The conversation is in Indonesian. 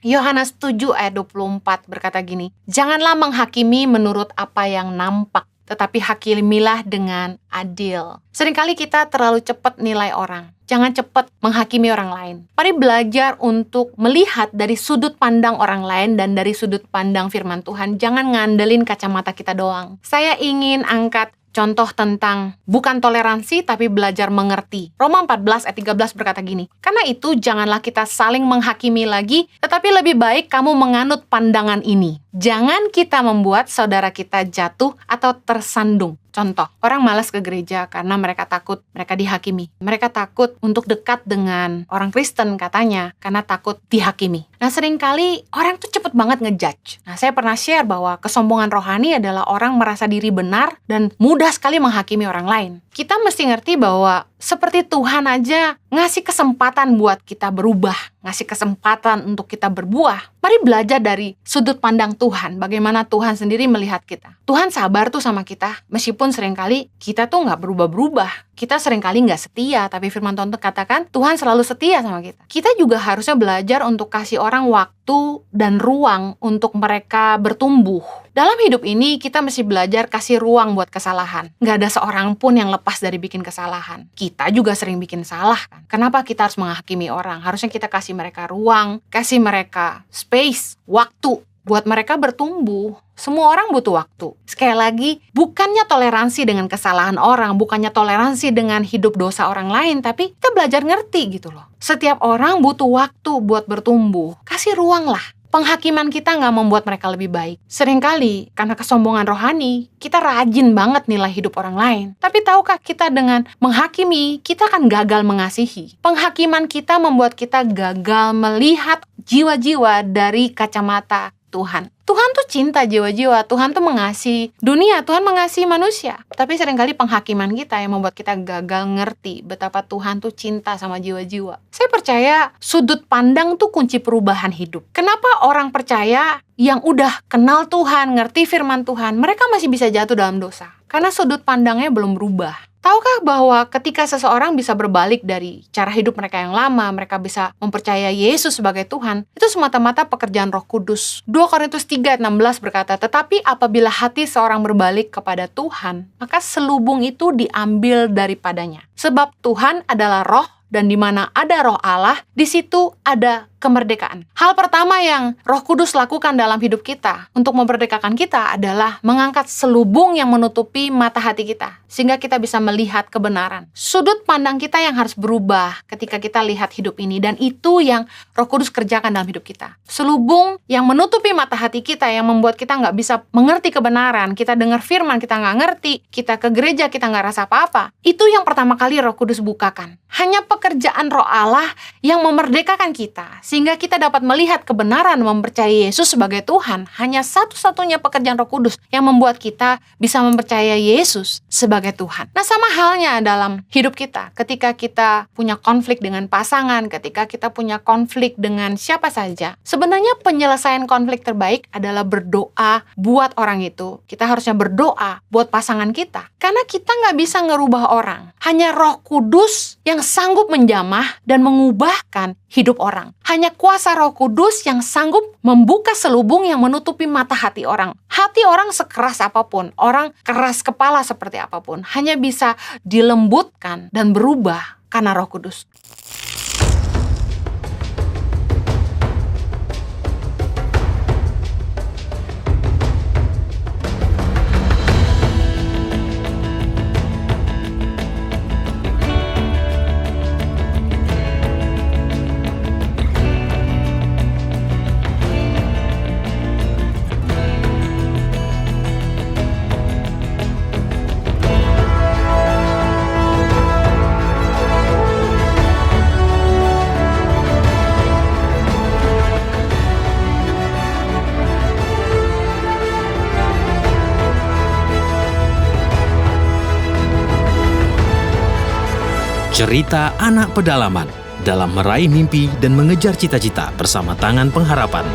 Yohanes 7 ayat 24 berkata gini, "Janganlah menghakimi menurut apa yang nampak, tetapi hakimilah dengan adil." Seringkali kita terlalu cepat nilai orang. Jangan cepat menghakimi orang lain. Mari belajar untuk melihat dari sudut pandang orang lain dan dari sudut pandang firman Tuhan. Jangan ngandelin kacamata kita doang. Saya ingin angkat contoh tentang bukan toleransi tapi belajar mengerti. Roma 14 ayat 13 berkata gini, "Karena itu janganlah kita saling menghakimi lagi, tetapi lebih baik kamu menganut pandangan ini. Jangan kita membuat saudara kita jatuh atau tersandung." Contoh, orang malas ke gereja karena mereka takut mereka dihakimi. Mereka takut untuk dekat dengan orang Kristen katanya, karena takut dihakimi. Nah, seringkali orang tuh cepet banget ngejudge. Nah, saya pernah share bahwa kesombongan rohani adalah orang merasa diri benar dan mudah sekali menghakimi orang lain. Kita mesti ngerti bahwa seperti Tuhan aja ngasih kesempatan buat kita berubah, ngasih kesempatan untuk kita berbuah. Mari belajar dari sudut pandang Tuhan, bagaimana Tuhan sendiri melihat kita. Tuhan sabar tuh sama kita, meskipun seringkali kita tuh nggak berubah-berubah. Kita seringkali nggak setia, tapi firman Tuhan katakan Tuhan selalu setia sama kita. Kita juga harusnya belajar untuk kasih orang waktu dan ruang untuk mereka bertumbuh. Dalam hidup ini kita mesti belajar kasih ruang buat kesalahan. Nggak ada seorang pun yang lepas dari bikin kesalahan. Kita juga sering bikin salah kan. Kenapa kita harus menghakimi orang? Harusnya kita kasih mereka ruang, kasih mereka space, waktu buat mereka bertumbuh. Semua orang butuh waktu. Sekali lagi, bukannya toleransi dengan kesalahan orang, bukannya toleransi dengan hidup dosa orang lain, tapi kita belajar ngerti gitu loh. Setiap orang butuh waktu buat bertumbuh. Kasih ruang lah. Penghakiman kita nggak membuat mereka lebih baik. Seringkali, karena kesombongan rohani, kita rajin banget nilai hidup orang lain. Tapi tahukah kita dengan menghakimi, kita akan gagal mengasihi. Penghakiman kita membuat kita gagal melihat jiwa-jiwa dari kacamata Tuhan. Tuhan tuh cinta jiwa-jiwa, Tuhan tuh mengasihi dunia, Tuhan mengasihi manusia. Tapi seringkali penghakiman kita yang membuat kita gagal ngerti betapa Tuhan tuh cinta sama jiwa-jiwa. Saya percaya sudut pandang tuh kunci perubahan hidup. Kenapa orang percaya yang udah kenal Tuhan, ngerti firman Tuhan, mereka masih bisa jatuh dalam dosa? Karena sudut pandangnya belum berubah. Tahukah bahwa ketika seseorang bisa berbalik dari cara hidup mereka yang lama, mereka bisa mempercayai Yesus sebagai Tuhan, itu semata-mata pekerjaan Roh Kudus. 2 Korintus 3 ayat 16 berkata, "Tetapi apabila hati seorang berbalik kepada Tuhan, maka selubung itu diambil daripadanya. Sebab Tuhan adalah roh, dan di mana ada roh Allah, di situ ada kemerdekaan." Hal pertama yang Roh Kudus lakukan dalam hidup kita untuk memerdekakan kita adalah mengangkat selubung yang menutupi mata hati kita, sehingga kita bisa melihat kebenaran. Sudut pandang kita yang harus berubah ketika kita lihat hidup ini, dan itu yang Roh Kudus kerjakan dalam hidup kita. Selubung yang menutupi mata hati kita, yang membuat kita nggak bisa mengerti kebenaran, kita dengar firman, kita nggak ngerti, kita ke gereja, kita nggak rasa apa-apa. Itu yang pertama kali Roh Kudus bukakan. Hanya pekerjaan Roh Allah yang memerdekakan kita, sehingga kita dapat melihat kebenaran, mempercayai Yesus sebagai Tuhan. Hanya satu-satunya pekerjaan Roh Kudus yang membuat kita bisa mempercayai Yesus sebagai Tuhan. Nah, sama halnya dalam hidup kita. Ketika kita punya konflik dengan pasangan, ketika kita punya konflik dengan siapa saja, sebenarnya penyelesaian konflik terbaik adalah berdoa buat orang itu. Kita harusnya berdoa buat pasangan kita. Karena kita nggak bisa ngerubah orang. Hanya Roh Kudus yang sanggup menjamah dan mengubahkan hidup orang. Hanya kuasa Roh Kudus yang sanggup membuka selubung yang menutupi mata hati orang. Hati orang sekeras apapun, orang keras kepala seperti apapun, hanya bisa dilembutkan dan berubah karena Roh Kudus. Cerita anak pedalaman dalam meraih mimpi dan mengejar cita-cita bersama Tangan Pengharapan.